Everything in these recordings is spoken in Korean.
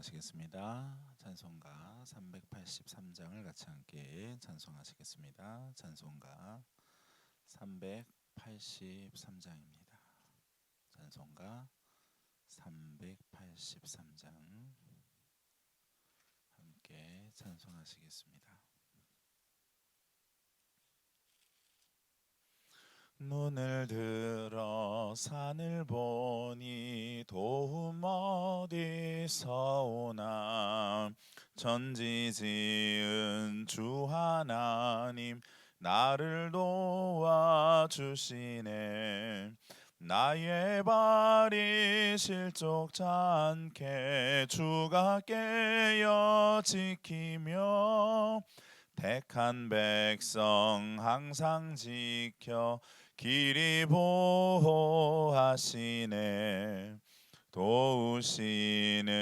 찬송하시겠습니다. 찬송가 383장을 같이 함께 찬송하시겠습니다. 찬송가 383장입니다. 찬송가 383장 함께 찬송하시겠습니다. 눈을 들어 산을 보니 도움 어디서 오나. 천지 지은 주 하나님 나를 도와주시네. 나의 발이 실족지 않게 주가 깨어 지키며 택한 백성 항상 지켜 길이 보호하시네. 도우시는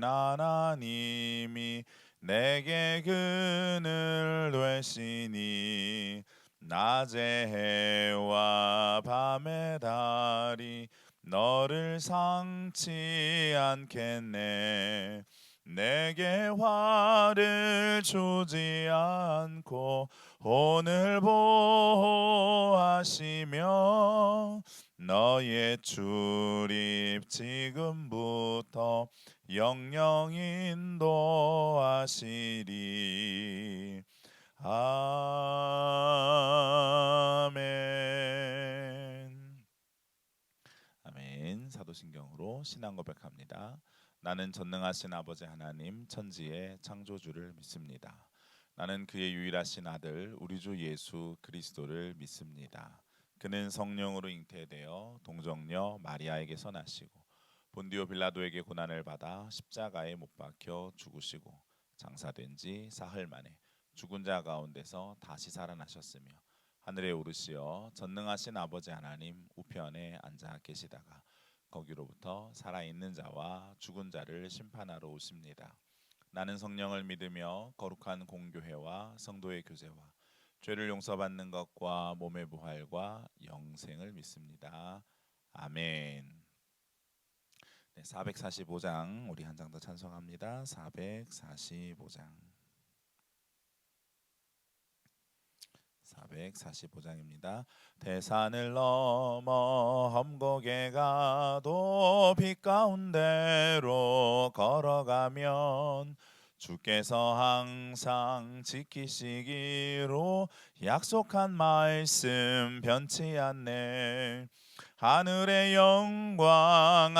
하나님이 내게 그늘 되시니 낮의 해와 밤의 달이 너를 상치 않겠네. 내게 화를 주지 않고 오늘 보호하시며 너의 출입 지금부터 영영 인도하시리. 아멘. 아멘. 사도신경으로 신앙 고백합니다. 나는 전능하신 아버지 하나님 천지의 창조주를 믿습니다. 나는 그의 유일하신 아들 우리 주 예수 그리스도를 믿습니다. 그는 성령으로 잉태되어 동정녀 마리아에게서 나시고 본디오 빌라도에게 고난을 받아 십자가에 못 박혀 죽으시고 장사된 지 사흘 만에 죽은 자 가운데서 다시 살아나셨으며 하늘에 오르시어 전능하신 아버지 하나님 우편에 앉아 계시다가 거기로부터 살아있는 자와 죽은 자를 심판하러 오십니다. 나는 성령을 믿으며 거룩한 공교회와 성도의 교제와 죄를 용서받는 것과 몸의 부활과 영생을 믿습니다. 아멘. 네, 445장 우리 한 장 더 찬송합니다. 445장 445장입니다. 대산을 넘어 험곡에 가도 빛 가운데로 걸어가면 주께서 항상 지키시기로 약속한 말씀 변치 않네. 하늘의 영광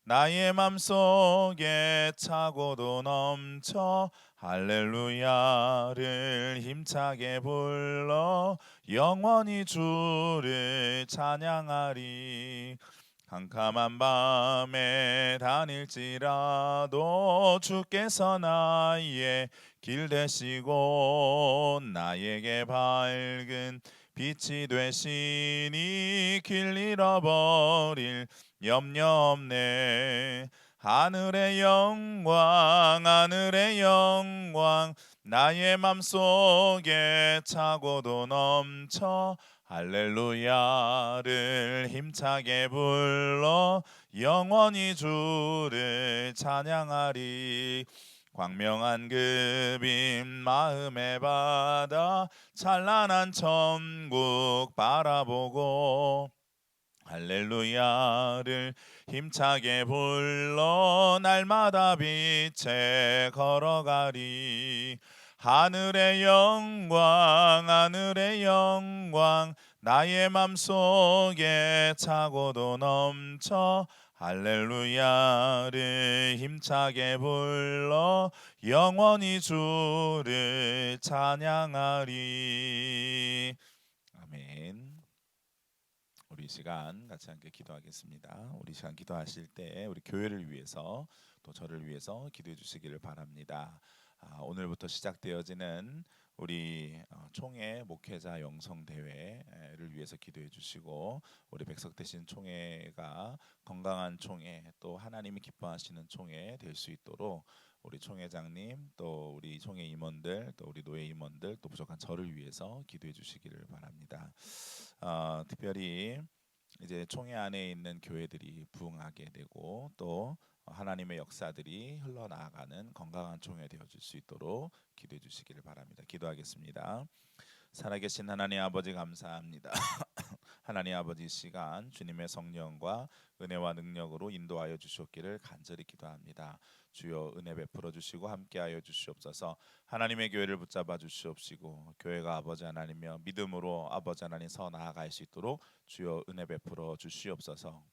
나의 맘속에 차고도 넘쳐 할렐루야를 힘차게 불러 영원히 주를 찬양하리. 캄캄한 밤에 다닐지라도 주께서 나의 길 되시고 나에게 밝은 빛이 되시니 길 잃어버릴 염려 없네. 하늘의 영광 나의 맘속에 차고도 넘쳐 할렐루야를 힘차게 불러 영원히 주를 찬양하리. 광명한 그 빛 마음에 받아 찬란한 천국 바라보고 할렐루야를 힘차게 불러 날마다 빛에 걸어가리. 하늘의 영광 나의 맘속에 차고도 넘쳐 할렐루야를 힘차게 불러 영원히 주를 찬양하리. 아멘. 우리 시간 같이 함께 기도하겠습니다. 우리 시간 기도하실 때 우리 교회를 위해서 또 저를 위해서 기도해 주시기를 바랍니다. 오늘부터 시작되어지는 우리 총회 목회자 영성 대회를 위해서 기도해 주시고 우리 백석대신 총회가 건강한 총회 또 하나님이 기뻐하시는 총회 될 수 있도록 우리 총회장님 또 우리 총회 임원들 또 우리 노예 임원들 또 부족한 저를 위해서 기도해 주시기를 바랍니다. 특별히 이제 총회 안에 있는 교회들이 부흥하게 되고 또 하나님의 역사들이 흘러나가는 건강한 총회 되어줄 수 있도록 기도해 주시기를 바랍니다. 기도하겠습니다. 살아계신 하나님 아버지 감사합니다. 하나님 아버지, 이 시간 주님의 성령과 은혜와 능력으로 인도하여 주시옵기를 간절히 기도합니다. 주여, 은혜 베풀어 주시고 함께하여 주시옵소서. 하나님의 교회를 붙잡아 주시옵시고 교회가 아버지 하나님이며 믿음으로 아버지 하나님 서 나아갈 수 있도록 주여 은혜 베풀어 주시옵소서.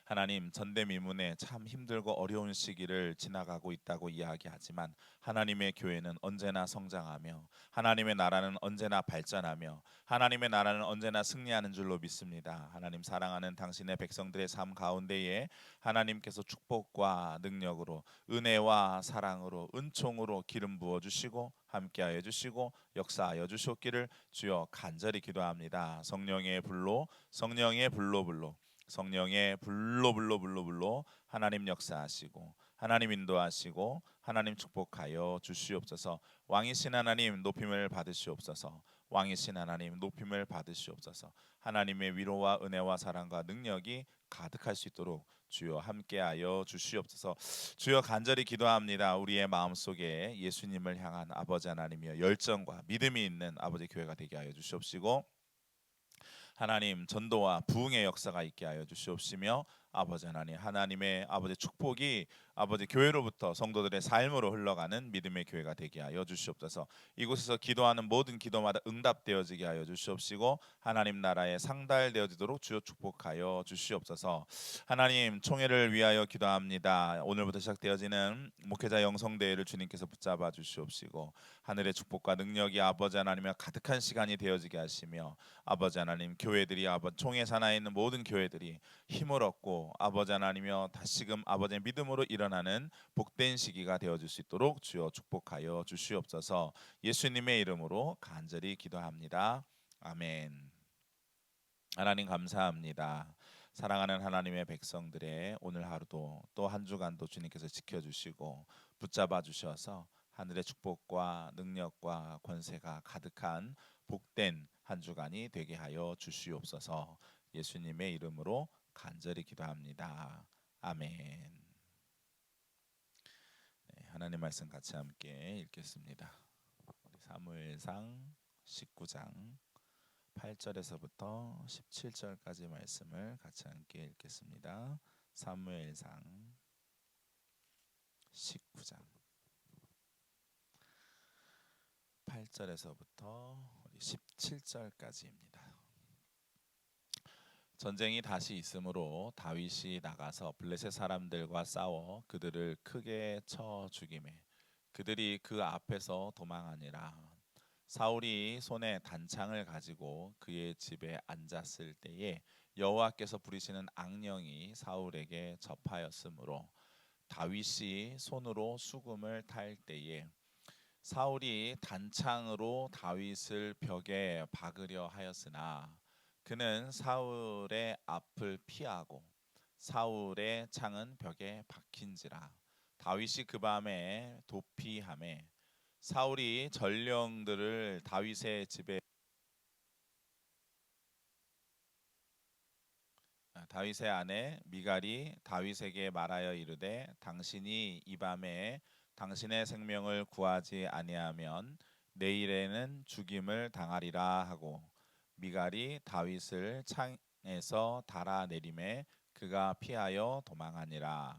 하나님, 전대미문에 참 힘들고 어려운 시기를 지나가고 있다고 이야기하지만 하나님의 교회는 언제나 성장하며 하나님의 나라는 언제나 발전하며 하나님의 나라는 언제나 승리하는 줄로 믿습니다. 하나님, 사랑하는 당신의 백성들의 삶 가운데에 하나님께서 축복과 능력으로 은혜와 사랑으로 은총으로 기름 부어 주시고 함께하여 주시고 역사하여 주시옵기를 주여 간절히 기도합니다. 성령의 불로, 성령의 불로 성령의 불로 하나님 역사하시고 하나님 인도하시고 하나님 축복하여 주시옵소서. 왕이신 하나님 높임을 받으시옵소서. 왕이신 하나님 높임을 받으시옵소서. 하나님의 위로와 은혜와 사랑과 능력이 가득할 수 있도록 주여 함께하여 주시옵소서. 주여 간절히 기도합니다. 우리의 마음속에 예수님을 향한 아버지 하나님이여 열정과 믿음이 있는 아버지 교회가 되게 하여 주시옵시고 하나님 전도와 부흥의 역사가 있게 하여 주시옵시며 아버지 하나님, 하나님의 아버지 축복이 아버지 교회로부터 성도들의 삶으로 흘러가는 믿음의 교회가 되게 하여 주시옵소서. 이곳에서 기도하는 모든 기도마다 응답되어지게 하여 주시옵시고 하나님 나라에 상달되어지도록 주여 축복하여 주시옵소서. 하나님, 총회를 위하여 기도합니다. 오늘부터 시작되어지는 목회자 영성대회를 주님께서 붙잡아 주시옵시고 하늘의 축복과 능력이 아버지 하나님의 가득한 시간이 되어지게 하시며 아버지 하나님, 교회들이 아버지 총회 산하에 있는 모든 교회들이 힘을 얻고 아버지 하나님이여 다시금 아버지의 믿음으로 일어나는 복된 시기가 되어질 수 있도록 주여 축복하여 주시옵소서. 예수님의 이름으로 간절히 기도합니다. 아멘. 하나님 감사합니다. 사랑하는 하나님의 백성들의 오늘 하루도 또 한 주간도 주님께서 지켜주시고 붙잡아 주셔서 하늘의 축복과 능력과 권세가 가득한 복된 한 주간이 되게 하여 주시옵소서. 예수님의 이름으로 간절히 기도합니다. 아멘. 네, 하나님 말씀 같이 함께 읽겠습니다. 우리 사무엘상 19장 8절에서부터 17절까지 말씀을 같이 함께 읽겠습니다. 사무엘상 19장 8절에서부터 17절까지입니다. 전쟁이 다시 있으므로 다윗이 나가서 블레셋 사람들과 싸워 그들을 크게 쳐 죽이매 그들이 그 앞에서 도망하니라. 사울이 손에 단창을 가지고 그의 집에 앉았을 때에 여호와께서 부리시는 악령이 사울에게 접하였으므로 다윗이 손으로 수금을 탈 때에 사울이 단창으로 다윗을 벽에 박으려 하였으나 그는 사울의 앞을 피하고 사울의 창은 벽에 박힌지라. 다윗이 그 밤에 도피하매 사울이 전령들을 다윗의 집에 다윗의 아내 미갈이 다윗에게 말하여 이르되 당신이 이 밤에 당신의 생명을 구하지 아니하면 내일에는 죽임을 당하리라 하고 미갈이 다윗을 창에서 달아내림에 그가 피하여 도망하니라.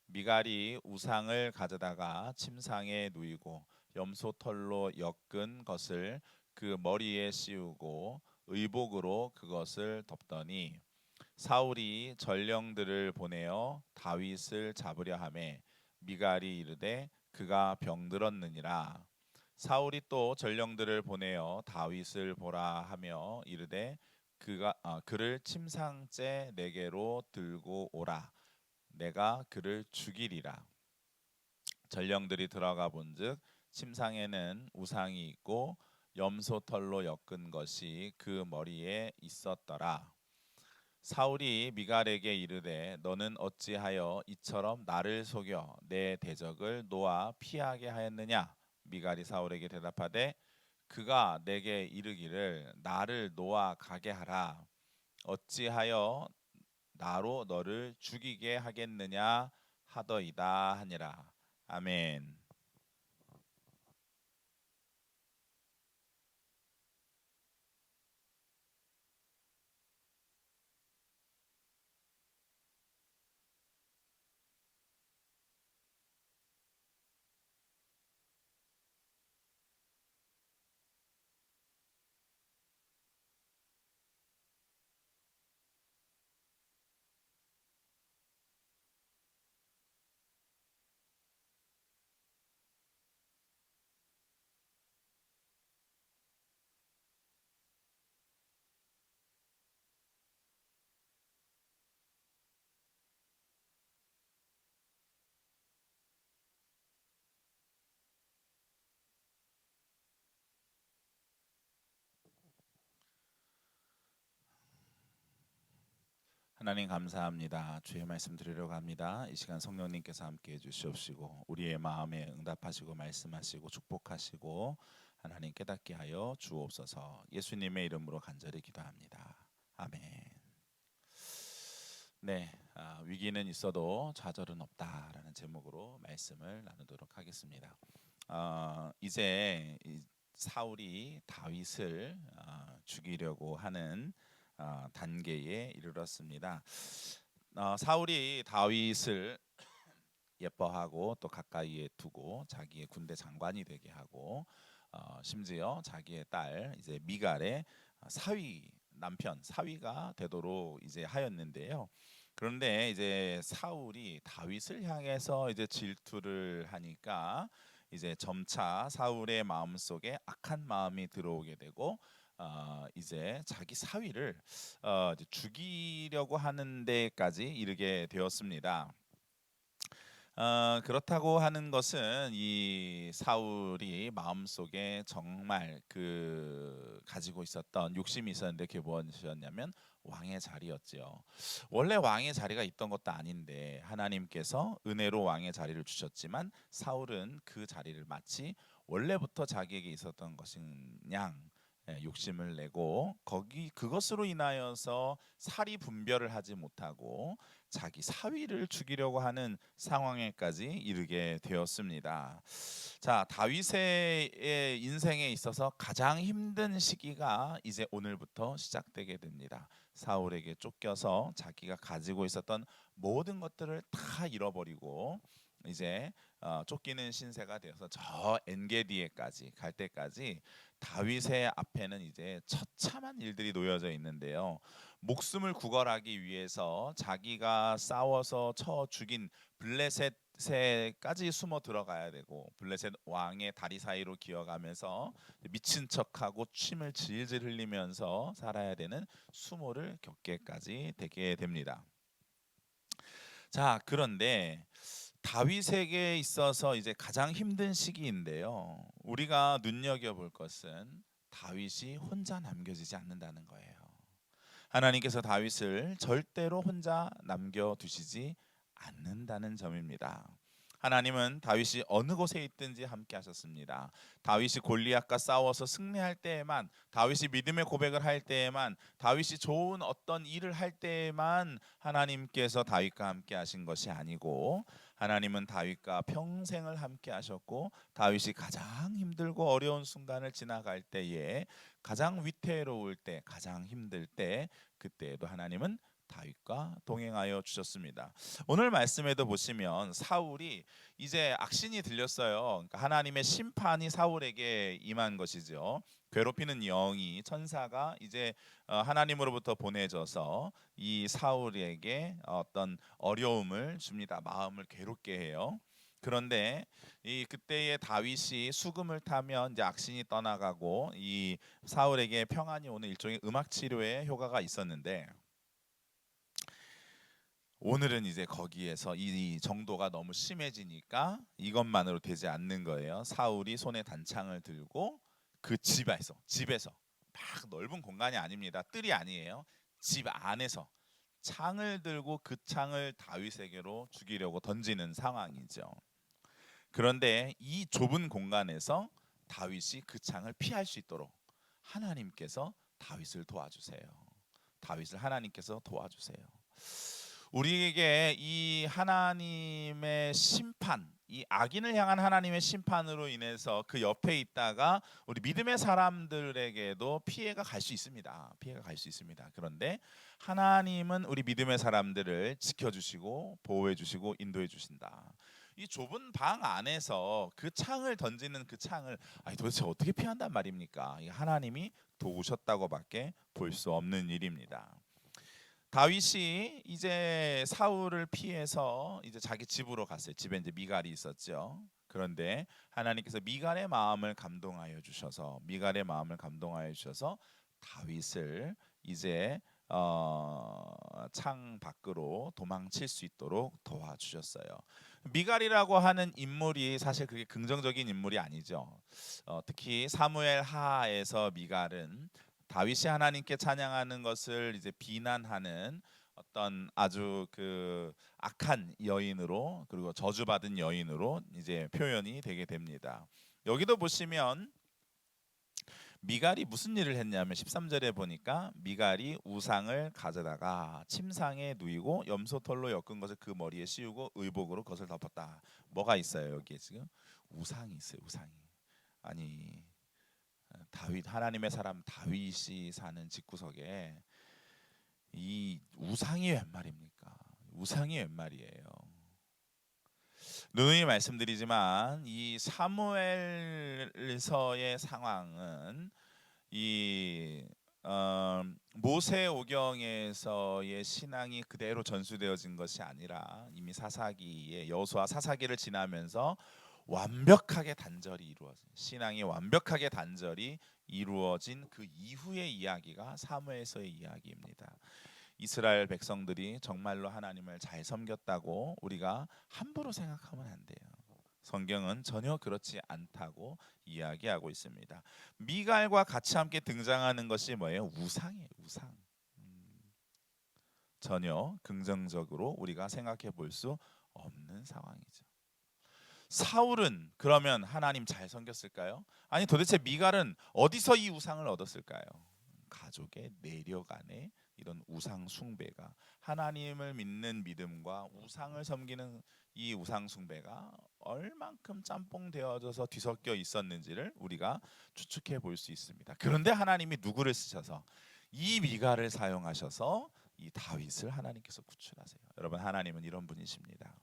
미갈이 우상을 가져다가 침상에 누이고 염소털로 엮은 것을 그 머리에 씌우고 의복으로 그것을 덮더니 사울이 전령들을 보내어 다윗을 잡으려 하매 미갈이 이르되 그가 병들었느니라. 사울이 또 전령들을 보내어 다윗을 보라 하며 이르되 그를 침상째 내게로 들고 오라. 내가 그를 죽이리라. 전령들이 들어가 본즉 침상에는 우상이 있고 염소털로 엮은 것이 그 머리에 있었더라. 사울이 미갈에게 이르되 너는 어찌하여 이처럼 나를 속여 내 대적을 놓아 피하게 하였느냐? 미갈이 사울에게 대답하되 그가 내게 이르기를 나를 놓아 가게 하라. 어찌하여 나로 너를 죽이게 하겠느냐 하더이다 하니라. 아멘. 하나님 감사합니다. 주의 말씀 드리려고 합니다. 이 시간 성령님께서 함께 해주시옵시고 우리의 마음에 응답하시고 말씀하시고 축복하시고 하나님 깨닫게 하여 주옵소서. 예수님의 이름으로 간절히 기도합니다. 아멘. 네, 위기는 있어도 좌절은 없다라는 제목으로 말씀을 나누도록 하겠습니다. 이제 사울이 다윗을 죽이려고 하는 단계에 이르렀습니다. 사울이 다윗을 예뻐하고 또 가까이에 두고 자기의 군대 장관이 되게 하고 심지어 자기의 딸 이제 미갈의 사위 남편 사위가 되도록 이제 하였는데요. 그런데 이제 사울이 다윗을 향해서 이제 질투를 하니까 이제 점차 사울의 마음속에 악한 마음이 들어오게 되고 이제 자기 사위를 이제 죽이려고 하는 데까지 이르게 되었습니다. 그렇다고 하는 것은 이 사울이 마음속에 정말 그 가지고 있었던 욕심이 있었는데 그게 무엇이었냐면 왕의 자리였지요. 원래 왕의 자리가 있던 것도 아닌데 하나님께서 은혜로 왕의 자리를 주셨지만 사울은 그 자리를 마치 원래부터 자기에게 있었던 것인 양 욕심을 내고 거기 그것으로 인하여서 사리 분별을 하지 못하고 자기 사위를 죽이려고 하는 상황에까지 이르게 되었습니다. 자, 다윗의 인생에 있어서 가장 힘든 시기가 이제 오늘부터 시작되게 됩니다. 사울에게 쫓겨서 자기가 가지고 있었던 모든 것들을 다 잃어버리고 이제 쫓기는 신세가 되어서 저 엔게디에까지 갈 때까지 다윗의 앞에는 이제 처참한 일들이 놓여져 있는데요. 목숨을 구걸하기 위해서 자기가 싸워서 쳐 죽인 블레셋에까지 숨어 들어가야 되고 블레셋 왕의 다리 사이로 기어가면서 미친 척하고 침을 질질 흘리면서 살아야 되는 수모를 겪게까지 되게 됩니다. 자, 그런데 다윗에게 있어서 이제 가장 힘든 시기인데요. 우리가 눈여겨볼 것은 다윗이 혼자 남겨지지 않는다는 거예요. 하나님께서 다윗을 절대로 혼자 남겨두시지 않는다는 점입니다. 하나님은 다윗이 어느 곳에 있든지 함께 하셨습니다. 다윗이 골리앗과 싸워서 승리할 때에만, 다윗이 믿음의 고백을 할 때에만, 다윗이 좋은 어떤 일을 할 때에만 하나님께서 다윗과 함께 하신 것이 아니고 하나님은 다윗과 평생을 함께 하셨고 다윗이 가장 힘들고 어려운 순간을 지나갈 때에 가장 위태로울 때, 가장 힘들 때 그때에도 하나님은 다윗과 동행하여 주셨습니다. 오늘 말씀에도 보시면 사울이 이제 악신이 들렸어요. 그러니까 하나님의 심판이 사울에게 임한 것이죠. 괴롭히는 영이 천사가 이제 하나님으로부터 보내져서 이 사울에게 어떤 어려움을 줍니다. 마음을 괴롭게 해요. 그런데 이 그때의 다윗이 수금을 타면 이제 악신이 떠나가고 이 사울에게 평안이 오는 일종의 음악 치료의 효과가 있었는데 오늘은 이제 거기에서 이 정도가 너무 심해지니까 이것만으로 되지 않는 거예요. 사울이 손에 단창을 들고 그 집에서 막 넓은 공간이 아닙니다. 뜰이 아니에요. 집 안에서 창을 들고 그 창을 다윗에게로 죽이려고 던지는 상황이죠. 그런데 이 좁은 공간에서 다윗이 그 창을 피할 수 있도록 하나님께서 다윗을 도와주세요. 다윗을 하나님께서 도와주세요. 우리에게 이 하나님의 심판, 이 악인을 향한 하나님의 심판으로 인해서 그 옆에 있다가 우리 믿음의 사람들에게도 피해가 갈 수 있습니다. 피해가 갈 수 있습니다. 그런데 하나님은 우리 믿음의 사람들을 지켜주시고 보호해주시고 인도해주신다. 이 좁은 방 안에서 그 창을 던지는 그 창을 아니 도대체 어떻게 피한단 말입니까? 이 하나님이 도우셨다고밖에 볼 수 없는 일입니다. 다윗이 이제 사울을 피해서 이제 자기 집으로 갔어요. 집에 이제 미갈이 있었죠. 그런데 하나님께서 미갈의 마음을 감동하여 주셔서 다윗을 이제 창 밖으로 도망칠 수 있도록 도와주셨어요. 미갈이라고 하는 인물이 사실 그게 긍정적인 인물이 아니죠. 특히 사무엘 하에서 미갈은 다윗이 하나님께 찬양하는 것을 이제 비난하는 어떤 아주 그 악한 여인으로, 그리고 저주받은 여인으로 이제 표현이 되게 됩니다. 여기도 보시면 미갈이 무슨 일을 했냐면 13절에 보니까 미갈이 우상을 가져다가 침상에 누이고 염소털로 엮은 것을 그 머리에 씌우고 의복으로 그것을 덮었다. 뭐가 있어요 여기에 지금? 우상이 있어요. 우상이. 아니 다윗, 하나님의 사람 다윗이 사는 집구석에 이 우상이 웬 말입니까? 우상이 웬 말이에요? 누누이 말씀드리지만 이 사무엘서의 상황은 이 모세오경에서의 신앙이 그대로 전수되어진 것이 아니라 이미 사사기의 여호수아 사사기를 지나면서 완벽하게 단절이 이루어진, 신앙이 완벽하게 단절이 이루어진 그 이후의 이야기가 사무엘서의 이야기입니다. 이스라엘 백성들이 정말로 하나님을 잘 섬겼다고 우리가 함부로 생각하면 안 돼요. 성경은 전혀 그렇지 않다고 이야기하고 있습니다. 미갈과 같이 함께 등장하는 것이 뭐예요? 우상이에요. 우상. 전혀 긍정적으로 우리가 생각해 볼 수 없는 상황이죠. 사울은 그러면 하나님 잘 섬겼을까요? 아니 도대체 미갈은 어디서 이 우상을 얻었을까요? 가족의 내력 안에 이런 우상 숭배가, 하나님을 믿는 믿음과 우상을 섬기는 이 우상 숭배가 얼만큼 짬뽕 되어져서 뒤섞여 있었는지를 우리가 추측해 볼 수 있습니다. 그런데 하나님이 누구를 쓰셔서 이 미갈을 사용하셔서 이 다윗을 하나님께서 구출하세요. 여러분 하나님은 이런 분이십니다.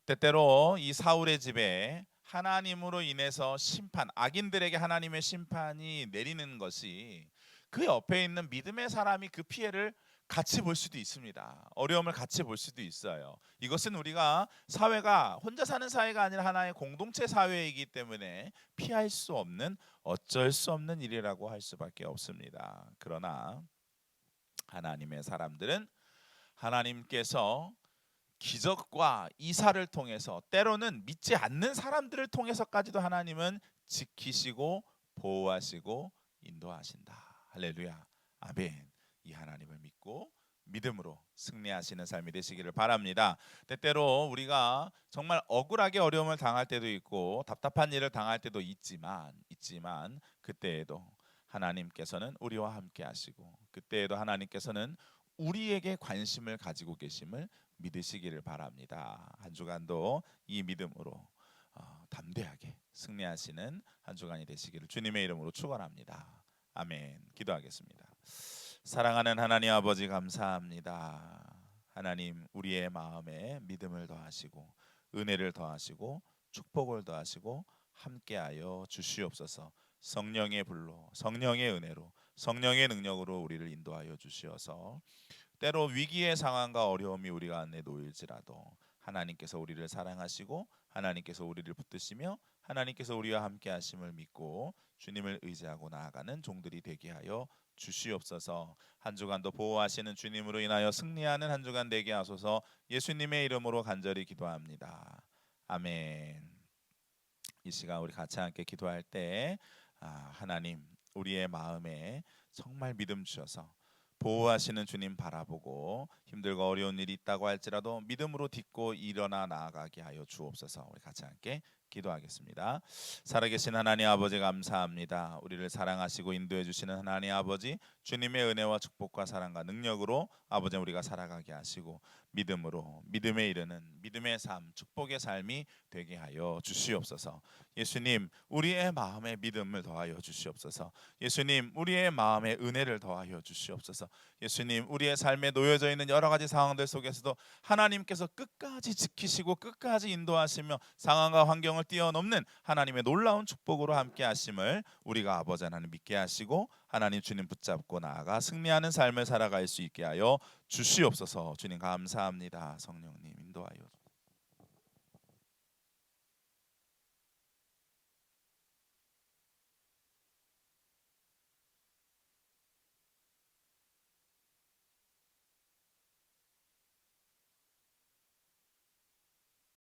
때때로 이 사울의 집에 하나님으로 인해서 심판, 악인들에게 하나님의 심판이 내리는 것이 그 옆에 있는 믿음의 사람이 그 피해를 같이 볼 수도 있습니다. 어려움을 같이 볼 수도 있어요. 이것은 우리가 사회가 혼자 사는 사회가 아니라 하나의 공동체 사회이기 때문에 피할 수 없는, 어쩔 수 없는 일이라고 할 수밖에 없습니다. 그러나 하나님의 사람들은 하나님께서 기적과 이사를 통해서, 때로는 믿지 않는 사람들을 통해서까지도 하나님은 지키시고 보호하시고 인도하신다. 할렐루야. 아멘. 이 하나님을 믿고 믿음으로 승리하시는 삶이 되시기를 바랍니다. 때때로 우리가 정말 억울하게 어려움을 당할 때도 있고 답답한 일을 당할 때도 있지만 그때에도 하나님께서는 우리와 함께 하시고, 그때에도 하나님께서는 우리에게 관심을 가지고 계심을 믿으시기를 바랍니다. 한 주간도 이 믿음으로 담대하게 승리하시는 한 주간이 되시기를 주님의 이름으로 축원합니다. 아멘. 기도하겠습니다. 사랑하는 하나님 아버지 감사합니다. 하나님 우리의 마음에 믿음을 더하시고 은혜를 더하시고 축복을 더하시고 함께하여 주시옵소서. 성령의 불로, 성령의 은혜로, 성령의 능력으로 우리를 인도하여 주시어서 때로 위기의 상황과 어려움이 우리 가운데 놓일지라도 하나님께서 우리를 사랑하시고 하나님께서 우리를 붙드시며 하나님께서 우리와 함께 하심을 믿고 주님을 의지하고 나아가는 종들이 되게 하여 주시옵소서. 한 주간도 보호하시는 주님으로 인하여 승리하는 한 주간 되게 하소서. 예수님의 이름으로 간절히 기도합니다. 아멘. 이 시간 우리 같이 함께 기도할 때 하나님 우리의 마음에 정말 믿음 주셔서 보호하시는 주님 바라보고 힘들고 어려운 일이 있다고 할지라도 믿음으로 딛고 일어나 나아가게 하여 주옵소서. 우리 같이 함께 기도하겠습니다. 살아계신 하나님 아버지 감사합니다. 우리를 사랑하시고 인도해 주시는 하나님 아버지, 주님의 은혜와 축복과 사랑과 능력으로 아버지 우리가 살아가게 하시고 믿음으로 믿음에 이르는 믿음의 삶, 축복의 삶이 되게 하여 주시옵소서. 예수님, 우리의 마음에 믿음을 더하여 주시옵소서. 예수님, 우리의 마음에 은혜를 더하여 주시옵소서. 예수님, 우리의 삶에 놓여져 있는 여러 가지 상황들 속에서도 하나님께서 끝까지 지키시고 끝까지 인도하시며 상황과 환경을 뛰어넘는 하나님의 놀라운 축복으로 함께 하심을 우리가 아버지 하나님 믿게 하시고 하나님 주님 붙잡고 나아가 승리하는 삶을 살아갈 수 있게 하여 주시옵소서. 주님 감사합니다. 성령님 인도하여